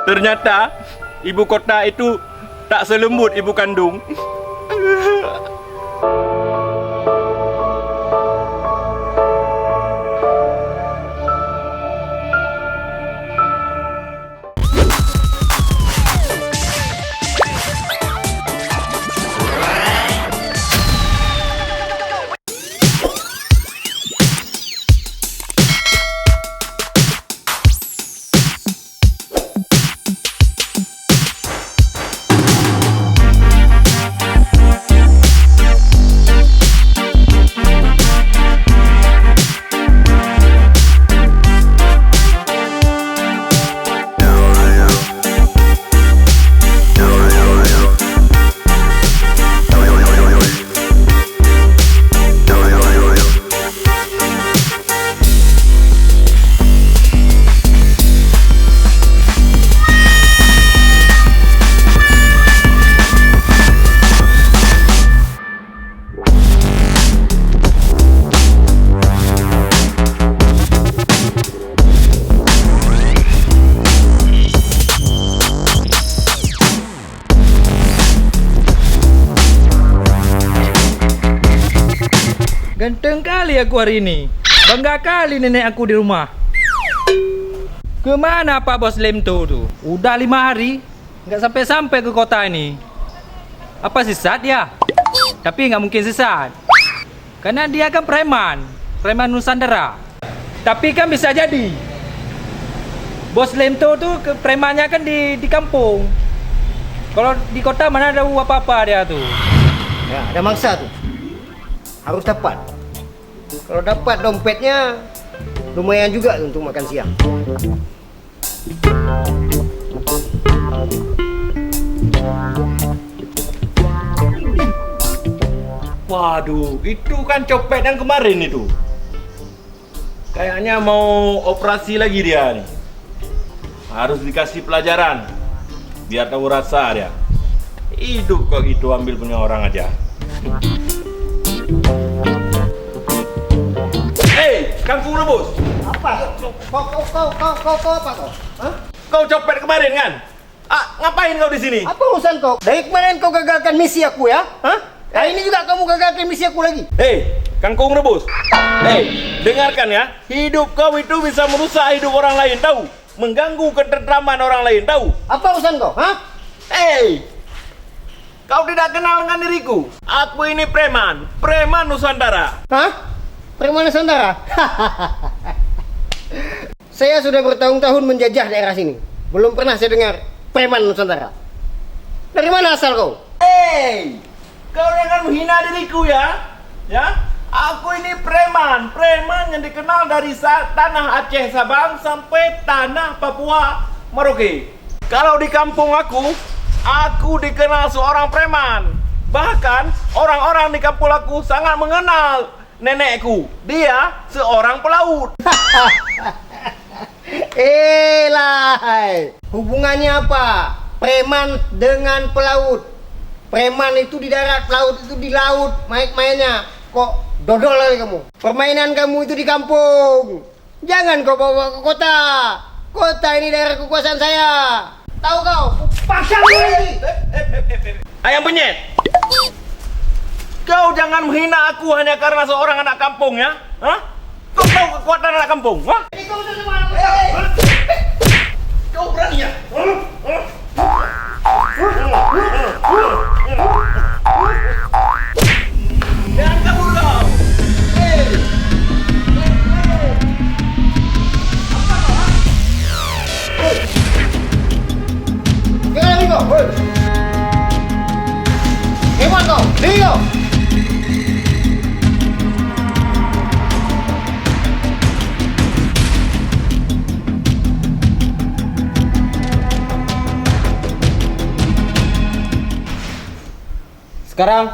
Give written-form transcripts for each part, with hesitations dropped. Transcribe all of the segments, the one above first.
Ternyata ibu kota itu tak selembut ibu kandung. Ganteng kali aku hari ini. Bangga kali nenek aku di rumah. Kemana Pak Bos Lemto tuh? Udah 5 hari nggak sampai-sampai ke kota ini. Apa sesat ya? Tapi nggak mungkin sesat, karena dia kan preman Nusantara. Tapi kan bisa jadi Bos Lemto tuh premannya kan di kampung. Kalau di kota mana ada apa-apa dia tuh. Ya, ada mangsa tuh. Harus dapat. Kalau dapat dompetnya lumayan juga untuk makan siang. Waduh, itu kan copet yang kemarin itu. Kayaknya mau operasi lagi dia nih. Harus dikasih pelajaran biar tahu rasa dia. Hidup kok gitu ambil punya orang aja. Hei, kangkung rebus. Apa? Kau apa kau? Hah? Kau copet kemarin kan? Ngapain kau di sini? Apa urusan kau? Dari kemarin kau gagalkan misi aku ya? Hah? Hari ini juga kamu gagalkan misi aku lagi. Hei, kangkung rebus. Hei, dengarkan ya. Hidup kau itu bisa merusak hidup orang lain, tahu? Mengganggu ketentraman orang lain, tahu? Apa urusan kau? Hah? Hei, kau tidak kenal dengan diriku. Aku ini preman Nusantara. Hah? Preman Nusantara? Saya sudah bertahun-tahun menjajah daerah sini. Belum pernah saya dengar preman Nusantara. Dari mana asal kau? Hei, kau jangan menghina diriku ya. Ya, aku ini preman yang dikenal dari tanah Aceh Sabang sampai tanah Papua Merauke. Kalau di kampung aku dikenal seorang preman. Bahkan orang-orang di kampung aku sangat mengenal nenekku. Dia seorang pelaut. Lai, hubungannya apa? Preman dengan pelaut. Preman itu di darat, pelaut itu di laut. Mainnya kok dodol lagi kamu. Permainan kamu itu di kampung. Jangan kau bawa ke kota. Kota ini daerah kekuasaan saya. Tahu kau? Pasang lagi. Ayam penyet. Kau jangan menghina aku hanya karena seorang anak kampung ya. Hah? Kau tahu kekuatan anak kampung? Hah? Kau berani ya? Jangan kabur kau. Jangan lagi kau. Hebat kau. Lagi kau. Sekarang,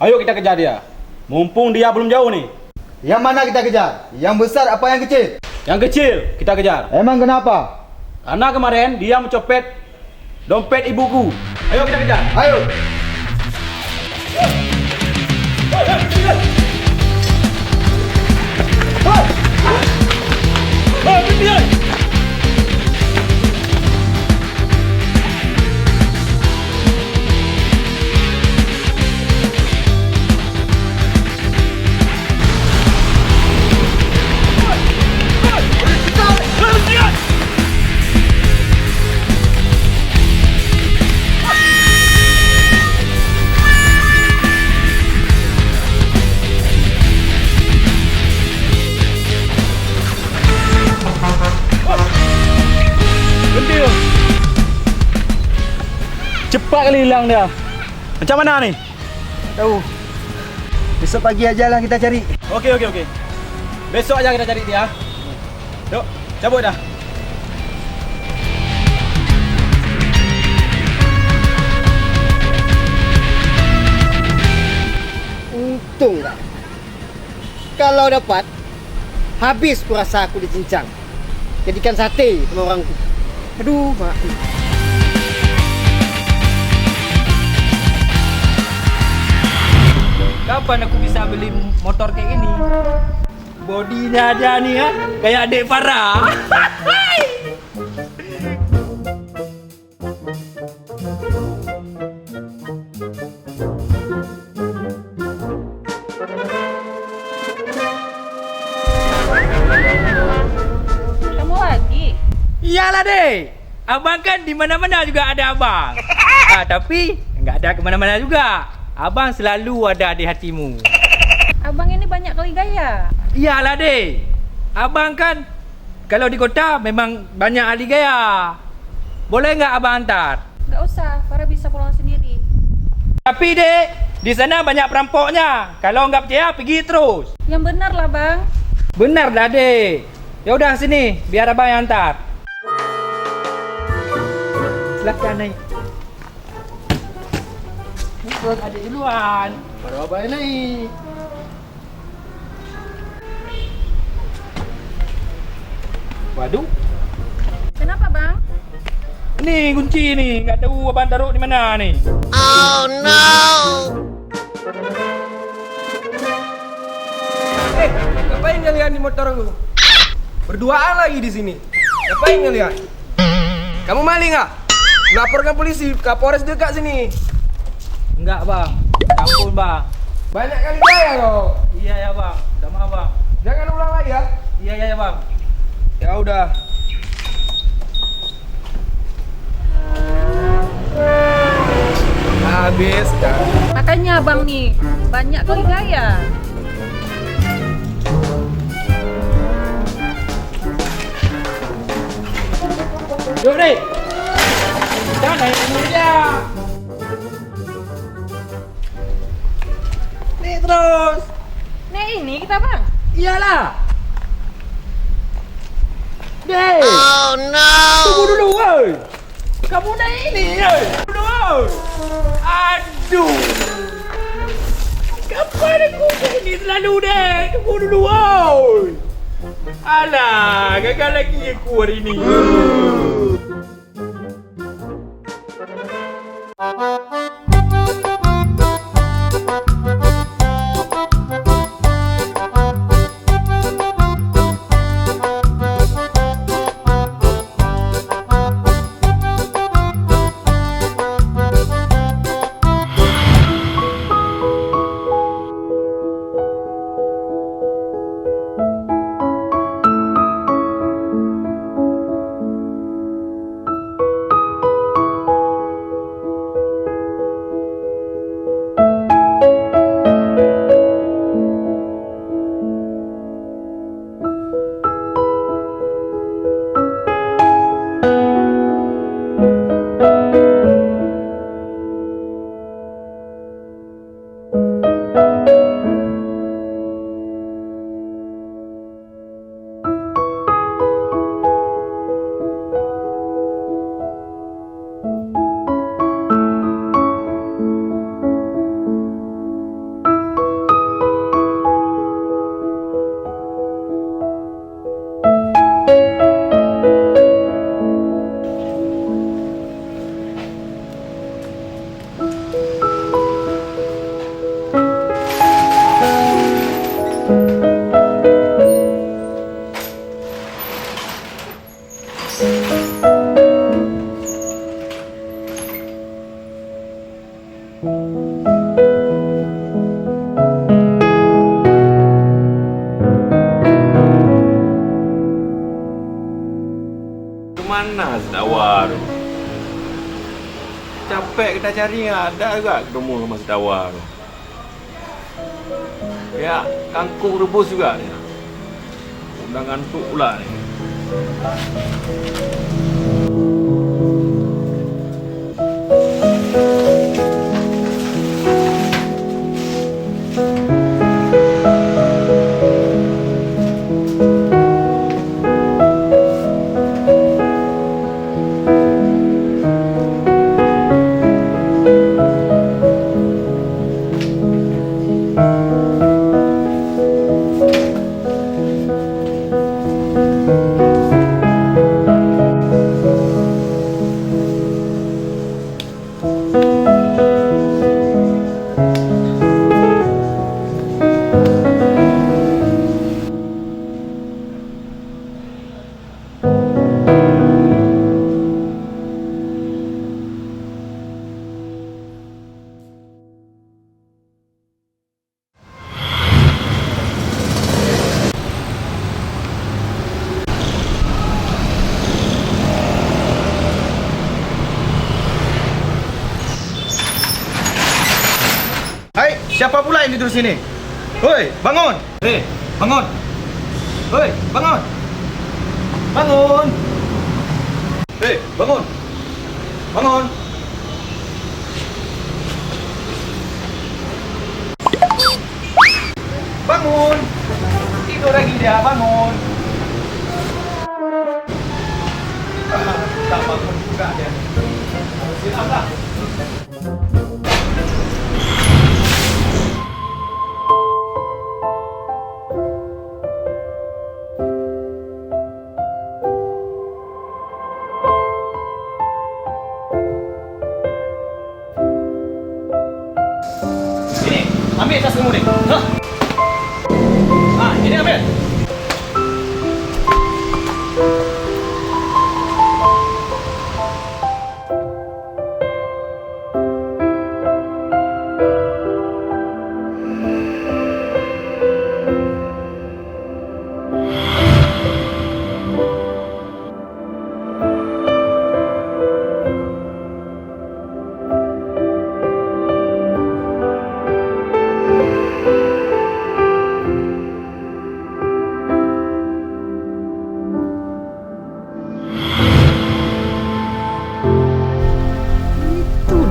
ayo kita kejar dia. Mumpung dia belum jauh nih. Yang mana kita kejar? Yang besar apa yang kecil? Yang kecil kita kejar. Emang kenapa? Karena kemarin dia mencopet dompet ibuku. Ayo kita kejar. Ayo. hilang dia. Macam mana ni? Tahu. Besok pagi aja lah kita cari. Okey. Besok aja kita cari dia. Yuk, cabut dah. Untung tak? Kalau dapat, habis kurasa aku dicincang. Jadikan sate sama orang tu. Aduh, mak. Kapan aku bisa beli motor kayak gini? Bodinya aja nih ya, kayak adik Farah. Kamu lagi? Iyalah deh, abang kan di mana-mana juga ada abang. Tapi nggak ada kemana-mana juga. Abang selalu ada di hatimu. Abang ini banyak kali gaya. Iyalah deh, abang kan kalau di kota memang banyak ahli gaya. Boleh nggak abang antar? Gak usah, Farah bisa pulang sendiri. Tapi dek, di sana banyak perampoknya. Kalau nggak percaya pergi terus. Yang benar lah bang. Benar dah dek. Ya udah sini, biar abang yang antar. Silakan naik. Buat adik duluan. Baru abang naik. Waduh, Kenapa bang? ini kunci nih, nggak tahu abang taruh di mana nih. Ngapain kalian di motor aku? Berduaan lagi di sini. Ngapain kalian? Kamu maling nggak? Laporkan polisi ke Polres dekat sini. Enggak bang, kampung bang. Banyak kali gaya kau. Iya ya bang, udah maaf bang. Jangan ulang lagi ya. Iya bang. Ya udah. Habis dah. Makanya abang nih banyak kali gaya. Yuk deh, kita naik dulu aja. Nih terus. Nih ini kita bang. Iyalah. Deh. Oh no. Tunggu dulu, woi. Kamu naik ini, woi. Tunggu dulu. Aduh. Kapan aku ini selalu deh? Tunggu dulu, woi. Alah, gagal lagi aku hari ini. Kemana sedawar? Capek kita cari, ada juga ketemu sama sedawar. Ya, kangkung rebus juga nih. Udah ngantuk pula nih. ngapain tidur sini? Hoi, bangun! Bangun. Hoi, bangun! Bangun! Bangun! Bangun! Bangun! Tidur lagi dia, bangun! Tak bangun juga dia. Siap lah. Ini, ambil tas kamu ni. Hah? Ini ambil.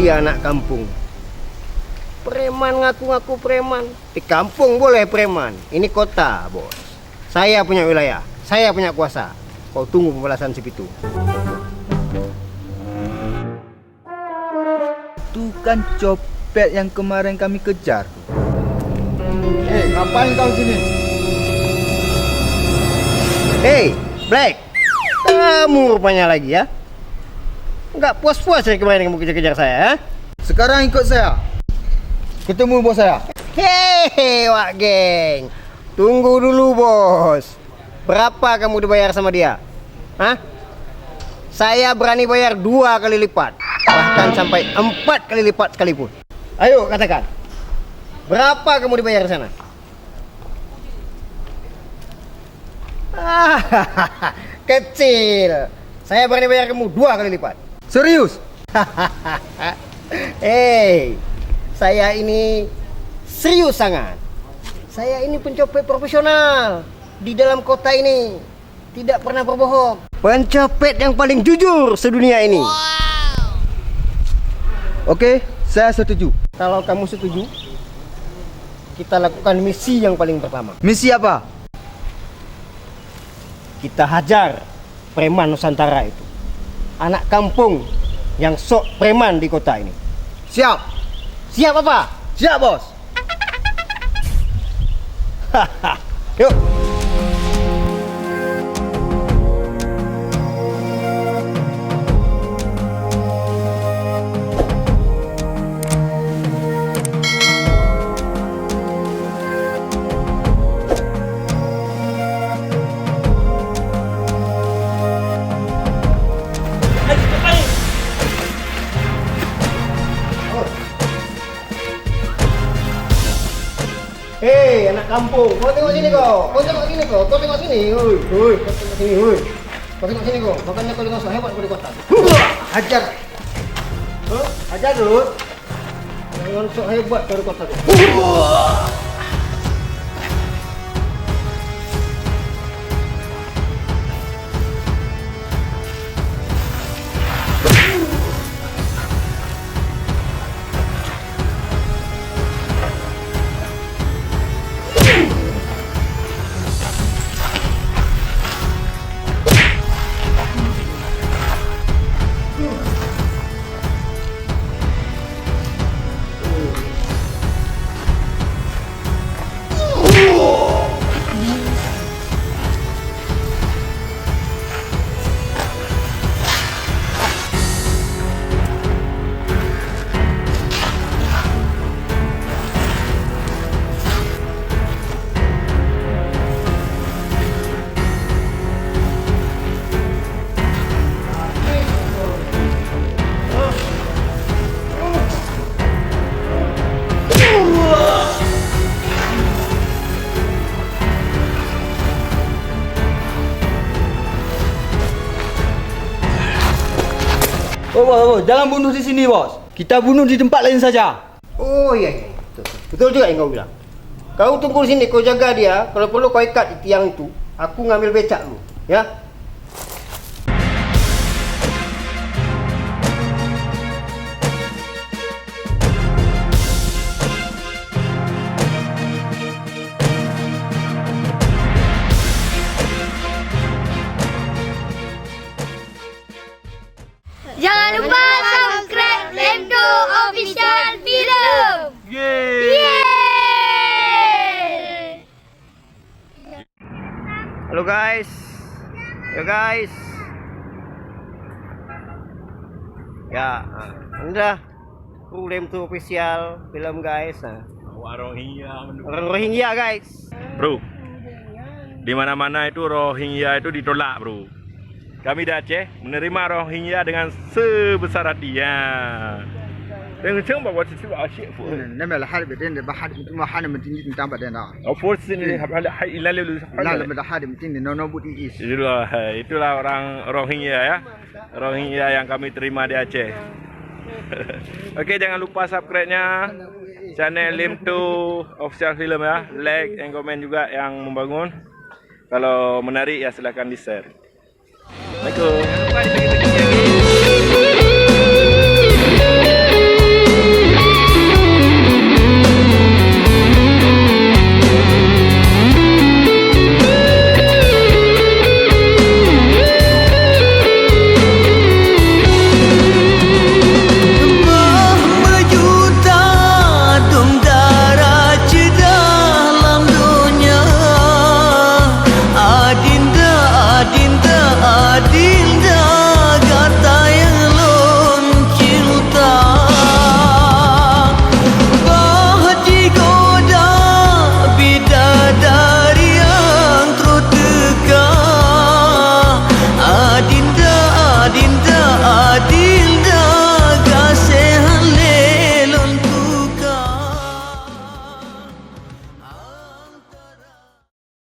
Dia anak kampung. Preman ngaku-ngaku preman. Di kampung boleh preman. Ini kota, bos. Saya punya wilayah. Saya punya kuasa. Kau tunggu pembalasan si Pitu. Itu kan copet yang kemarin kami kejar. Ngapain kau sini? Hey, Black. Kamu rupanya lagi ya. Enggak puas-puas ya kemarin kamu kejar-kejar saya, ha? Sekarang ikut saya. Ketemu bos saya. Hehehe, Wak Geng. Tunggu dulu, bos. Berapa kamu dibayar sama dia? Hah? Saya berani bayar 2 kali lipat. Bahkan sampai 4 kali lipat sekalipun. Ayo, katakan. Berapa kamu dibayar di sana? Kecil. Saya berani bayar kamu 2 kali lipat. Serius? Hei, saya ini serius sangat. Saya ini pencopet profesional di dalam kota ini. Tidak pernah berbohong. Pencopet yang paling jujur sedunia ini. Oke, saya setuju. Kalau kamu setuju, kita lakukan misi yang paling pertama. Misi apa? Kita hajar preman Nusantara itu. Anak kampung yang sok preman di kota ini. Siap. Siap apa? Siap, bos. Yuk. Hei, anak kampung, kau tengok sini kau. Kau tengok sini kau. Kau tengok sini. Oi, oi, kau tengok sini, oi. Kau tengok sini kau. Makanya kau dengar so hebat kau di kota. Hajar. Hajar dulu. Jangan sok hebat kau di kota tu. Oh, bos, jangan bunuh di sini, bos. Kita bunuh di tempat lain saja. Oh iya, iya. Betul. Betul juga yang kau bilang. Kau tunggu sini, kau jaga dia. Kalau perlu kau ikat di tiang itu. Aku ngambil becak lu, ya. Jangan lupa subscribe Lemto Official Film. Yeay! Halo guys. Ya guys. Ya, anda Lemto Official Film guys. Orang Rohingya guys. Bro, di mana-mana itu Rohingya itu ditolak, bro. Kami di Aceh menerima Rohingya dengan sebesar hati ya. Dengan cuma buat sesuatu asyik. 那边的海里边的把海里嘛海里面进去当白的那， Oh, force ini ada ilal lu. 那里面的海里面进的那不的意思。 Itulah orang Rohingya ya. Rohingya yang kami terima di Aceh. Oke, jangan lupa subscribe-nya channel Lemto Official Film ya. Like dan komen juga yang membangun. Kalau menarik ya silakan di-share. Assalamualaikum.